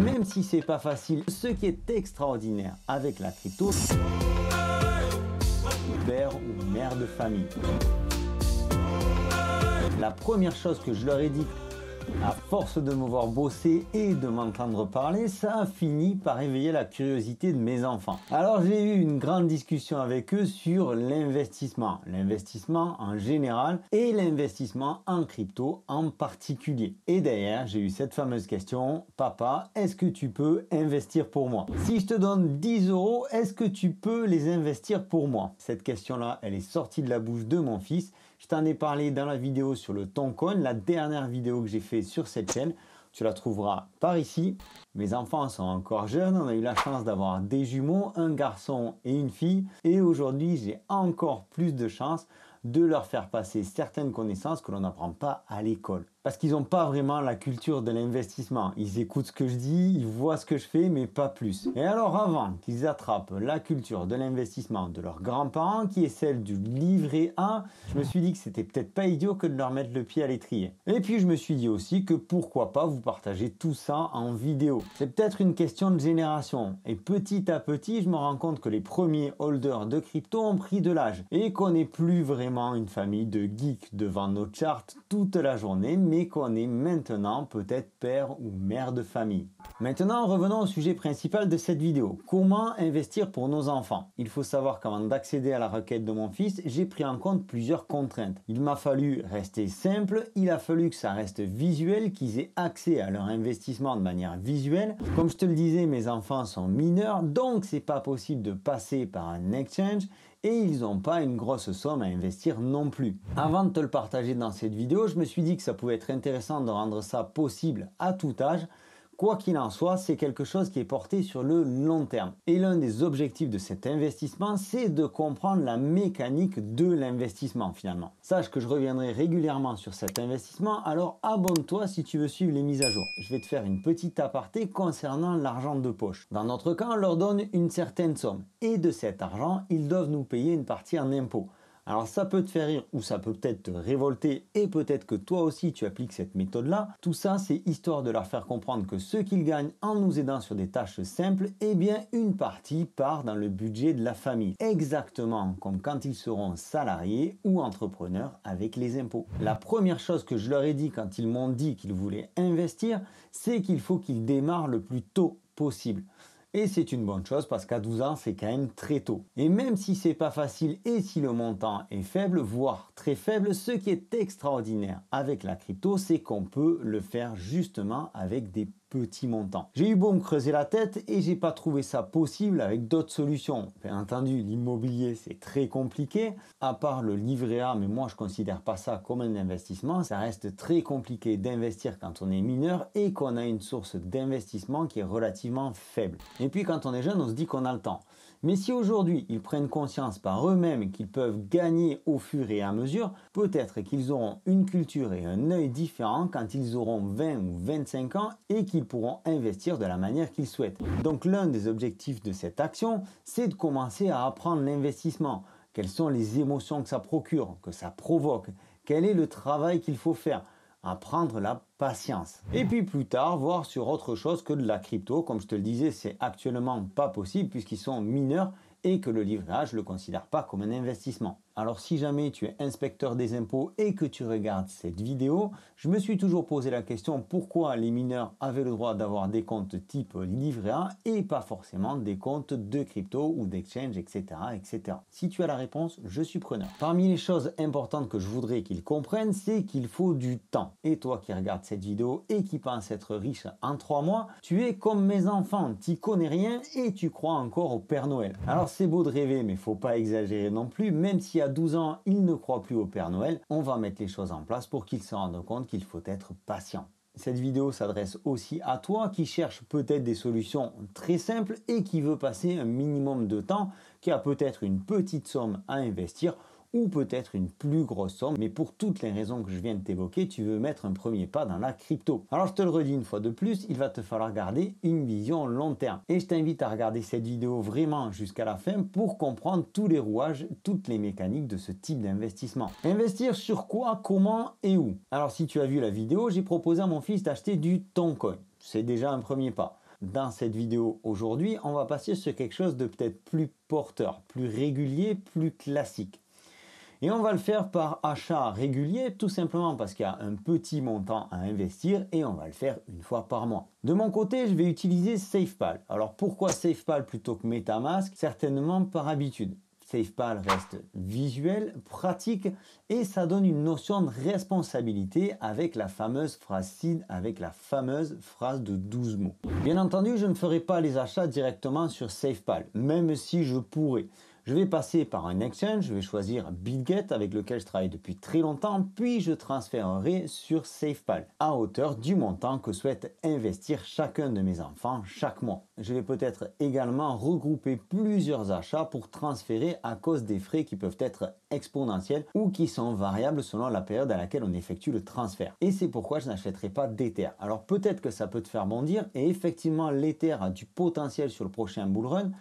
Même si c'est pas facile, ce qui est extraordinaire avec la crypto, père ou mère de famille. La première chose que je leur ai dit, à force de me voir bosser et de m'entendre parler, ça a fini par éveiller la curiosité de mes enfants. Alors j'ai eu une grande discussion avec eux sur l'investissement en général et l'investissement en crypto en particulier. Et derrière, j'ai eu cette fameuse question: papa, est-ce que tu peux investir pour moi? Si je te donne 10 euros, est-ce que tu peux les investir pour moi? Cette question-là, elle est sortie de la bouche de mon fils. Je t'en ai parlé dans la vidéo sur le Toncoin, la dernière vidéo que j'ai fait sur cette chaîne. Tu la trouveras par ici. Mes enfants sont encore jeunes, on a eu la chance d'avoir des jumeaux, un garçon et une fille. Et aujourd'hui, j'ai encore plus de chance de leur faire passer certaines connaissances que l'on n'apprend pas à l'école. Parce qu'ils n'ont pas vraiment la culture de l'investissement. Ils écoutent ce que je dis, ils voient ce que je fais, mais pas plus. Et alors avant qu'ils attrapent la culture de l'investissement de leurs grands-parents, qui est celle du livret A, je me suis dit que c'était peut-être pas idiot que de leur mettre le pied à l'étrier. Et puis je me suis dit aussi que pourquoi pas vous partager tout ça en vidéo. C'est peut-être une question de génération. Et petit à petit, je me rends compte que les premiers holders de crypto ont pris de l'âge. Et qu'on n'est plus vraiment une famille de geeks devant nos charts toute la journée, mais qu'on est maintenant peut-être père ou mère de famille. Maintenant, revenons au sujet principal de cette vidéo. Comment investir pour nos enfants? Il faut savoir qu'avant d'accéder à la requête de mon fils, j'ai pris en compte plusieurs contraintes. Il m'a fallu rester simple, il a fallu que ça reste visuel, qu'ils aient accès à leur investissement de manière visuelle. Comme je te le disais, mes enfants sont mineurs, donc c'est pas possible de passer par un exchange. Et ils n'ont pas une grosse somme à investir non plus. Avant de te le partager dans cette vidéo, je me suis dit que ça pouvait être intéressant de rendre ça possible à tout âge. Quoi qu'il en soit, c'est quelque chose qui est porté sur le long terme. Et l'un des objectifs de cet investissement, c'est de comprendre la mécanique de l'investissement finalement. Sache que je reviendrai régulièrement sur cet investissement, alors abonne-toi si tu veux suivre les mises à jour. Je vais te faire une petite aparté concernant l'argent de poche. Dans notre cas, on leur donne une certaine somme. Et de cet argent, ils doivent nous payer une partie en impôts. Alors ça peut te faire rire ou ça peut peut-être te révolter et peut-être que toi aussi tu appliques cette méthode-là. Tout ça, c'est histoire de leur faire comprendre que ce qu'ils gagnent en nous aidant sur des tâches simples, eh bien une partie part dans le budget de la famille. Exactement comme quand ils seront salariés ou entrepreneurs avec les impôts. La première chose que je leur ai dit quand ils m'ont dit qu'ils voulaient investir, c'est qu'il faut qu'ils démarrent le plus tôt possible. Et c'est une bonne chose parce qu'à 12 ans, c'est quand même très tôt. Et même si c'est pas facile et si le montant est faible, voire très faible, ce qui est extraordinaire avec la crypto, c'est qu'on peut le faire justement avec des petits montants. J'ai eu beau me creuser la tête et j'ai pas trouvé ça possible avec d'autres solutions. Bien entendu, l'immobilier c'est très compliqué, à part le livret A, mais moi je considère pas ça comme un investissement. Ça reste très compliqué d'investir quand on est mineur et qu'on a une source d'investissement qui est relativement faible. Et puis quand on est jeune, on se dit qu'on a le temps. Mais si aujourd'hui ils prennent conscience par eux-mêmes qu'ils peuvent gagner au fur et à mesure, peut-être qu'ils auront une culture et un œil différent quand ils auront 20 ou 25 ans et qu'ils pourront investir de la manière qu'ils souhaitent. Donc l'un des objectifs de cette action, c'est de commencer à apprendre l'investissement. Quelles sont les émotions que ça procure, que ça provoque, quel est le travail qu'il faut faire, apprendre la patience. Et puis plus tard, voir sur autre chose que de la crypto. Comme je te le disais, c'est actuellement pas possible puisqu'ils sont mineurs et que le livret A, je ne le considère pas comme un investissement. Alors si jamais tu es inspecteur des impôts et que tu regardes cette vidéo, je me suis toujours posé la question pourquoi les mineurs avaient le droit d'avoir des comptes type livret A et pas forcément des comptes de crypto ou d'exchange, etc., etc. Si tu as la réponse, je suis preneur. Parmi les choses importantes que je voudrais qu'ils comprennent, c'est qu'il faut du temps. Et toi qui regardes cette vidéo et qui pense être riche en 3 mois, tu es comme mes enfants, tu connais rien et tu crois encore au Père Noël. Alors c'est beau de rêver, mais faut pas exagérer non plus, même si à 12 ans, il ne croit plus au Père Noël, on va mettre les choses en place pour qu'il se rende compte qu'il faut être patient. Cette vidéo s'adresse aussi à toi qui cherche peut-être des solutions très simples et qui veut passer un minimum de temps, qui a peut-être une petite somme à investir ou peut-être une plus grosse somme, mais pour toutes les raisons que je viens de t'évoquer, tu veux mettre un premier pas dans la crypto. Alors je te le redis une fois de plus, il va te falloir garder une vision long terme. Et je t'invite à regarder cette vidéo vraiment jusqu'à la fin pour comprendre tous les rouages, toutes les mécaniques de ce type d'investissement. Investir sur quoi, comment et où? Alors si tu as vu la vidéo, j'ai proposé à mon fils d'acheter du Toncoin. C'est déjà un premier pas. Dans cette vidéo aujourd'hui, on va passer sur quelque chose de peut-être plus porteur, plus régulier, plus classique. Et on va le faire par achat régulier, tout simplement parce qu'il y a un petit montant à investir et on va le faire une fois par mois. De mon côté, je vais utiliser SafePal. Alors pourquoi SafePal plutôt que MetaMask? Certainement par habitude. SafePal reste visuel, pratique et ça donne une notion de responsabilité avec la fameuse phrase SID, avec la fameuse phrase de 12 mots. Bien entendu, je ne ferai pas les achats directement sur SafePal, même si je pourrais. Je vais passer par un exchange, je vais choisir BitGet avec lequel je travaille depuis très longtemps, puis je transférerai sur SafePal à hauteur du montant que souhaite investir chacun de mes enfants chaque mois. Je vais peut-être également regrouper plusieurs achats pour transférer à cause des frais qui peuvent être exponentiels ou qui sont variables selon la période à laquelle on effectue le transfert. Et c'est pourquoi je n'achèterai pas d'Ether. Alors peut-être que ça peut te faire bondir et effectivement l'Ether a du potentiel sur le prochain bull run.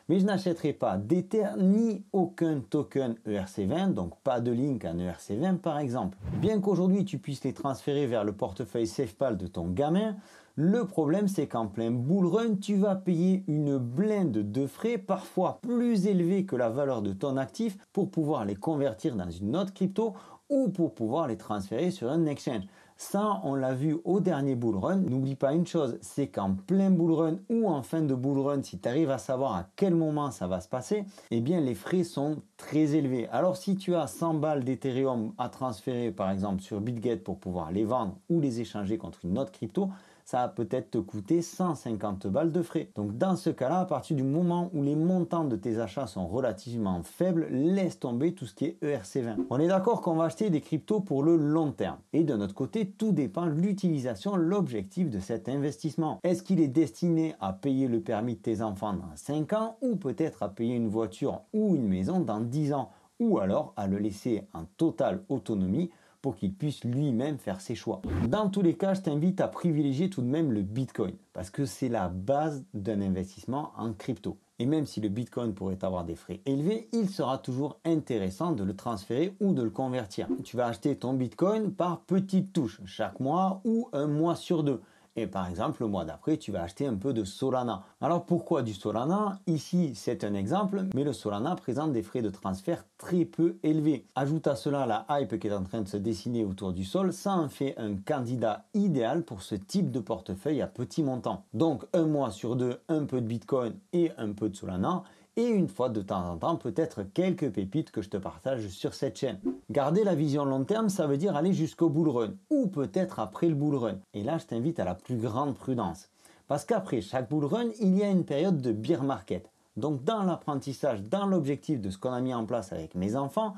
Mais je n'achèterai pas d'Ether ni aucun token ERC20, donc pas de link en ERC20 par exemple. Bien qu'aujourd'hui tu puisses les transférer vers le portefeuille SafePal de ton gamin, le problème c'est qu'en plein bull run, tu vas payer une blinde de frais parfois plus élevés que la valeur de ton actif pour pouvoir les convertir dans une autre crypto ou pour pouvoir les transférer sur un exchange. Ça, on l'a vu au dernier bull run. N'oublie pas une chose, c'est qu'en plein bull run ou en fin de bull run, si tu arrives à savoir à quel moment ça va se passer, eh bien les frais sont très élevés. Alors si tu as 100 balles d'Ethereum à transférer par exemple sur BitGet pour pouvoir les vendre ou les échanger contre une autre crypto, ça va peut-être te coûter 150 balles de frais. Donc dans ce cas-là, à partir du moment où les montants de tes achats sont relativement faibles, laisse tomber tout ce qui est ERC20. On est d'accord qu'on va acheter des cryptos pour le long terme. Et de notre côté, tout dépend de l'utilisation, l'objectif de cet investissement. Est-ce qu'il est destiné à payer le permis de tes enfants dans 5 ans ou peut-être à payer une voiture ou une maison dans 10 ans ou alors à le laisser en totale autonomie pour qu'il puisse lui-même faire ses choix. Dans tous les cas, je t'invite à privilégier tout de même le Bitcoin parce que c'est la base d'un investissement en crypto. Et même si le Bitcoin pourrait avoir des frais élevés, il sera toujours intéressant de le transférer ou de le convertir. Tu vas acheter ton Bitcoin par petites touches, chaque mois ou un mois sur deux. Et par exemple, le mois d'après, tu vas acheter un peu de Solana. Alors pourquoi du Solana? Ici, c'est un exemple, mais le Solana présente des frais de transfert très peu élevés. Ajoute à cela la hype qui est en train de se dessiner autour du sol, ça en fait un candidat idéal pour ce type de portefeuille à petit montant. Donc un mois sur deux, un peu de Bitcoin et un peu de Solana. Et une fois de temps en temps, peut-être quelques pépites que je te partage sur cette chaîne. Garder la vision long terme, ça veut dire aller jusqu'au bull run ou peut-être après le bull run. Et là, je t'invite à la plus grande prudence. Parce qu'après chaque bull run, il y a une période de bear market. Donc dans l'apprentissage, dans l'objectif de ce qu'on a mis en place avec mes enfants,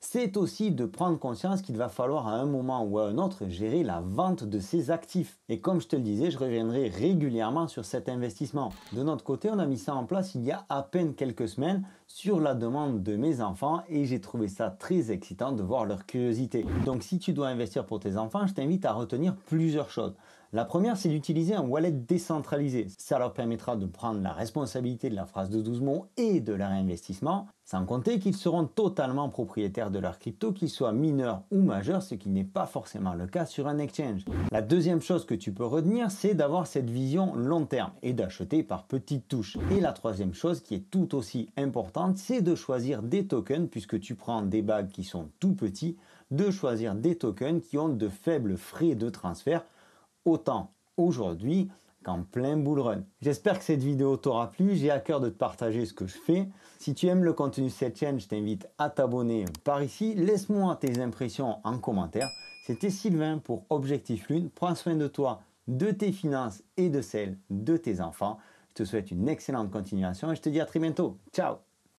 c'est aussi de prendre conscience qu'il va falloir à un moment ou à un autre gérer la vente de ses actifs. Et comme je te le disais, je reviendrai régulièrement sur cet investissement. De notre côté, on a mis ça en place il y a à peine quelques semaines sur la demande de mes enfants et j'ai trouvé ça très excitant de voir leur curiosité. Donc si tu dois investir pour tes enfants, je t'invite à retenir plusieurs choses. La première, c'est d'utiliser un wallet décentralisé. Ça leur permettra de prendre la responsabilité de la phrase de 12 mots et de leur investissement, sans compter qu'ils seront totalement propriétaires de leur crypto, qu'ils soient mineurs ou majeurs, ce qui n'est pas forcément le cas sur un exchange. La deuxième chose que tu peux retenir, c'est d'avoir cette vision long terme et d'acheter par petites touches. Et la troisième chose qui est tout aussi importante, c'est de choisir des tokens, puisque tu prends des bags qui sont tout petits, de choisir des tokens qui ont de faibles frais de transfert, autant aujourd'hui qu'en plein bull run. J'espère que cette vidéo t'aura plu, j'ai à cœur de te partager ce que je fais. Si tu aimes le contenu de cette chaîne, je t'invite à t'abonner par ici. Laisse-moi tes impressions en commentaire. C'était Sylvain pour Objectif Lune. Prends soin de toi, de tes finances et de celles de tes enfants. Je te souhaite une excellente continuation et je te dis à très bientôt. Ciao!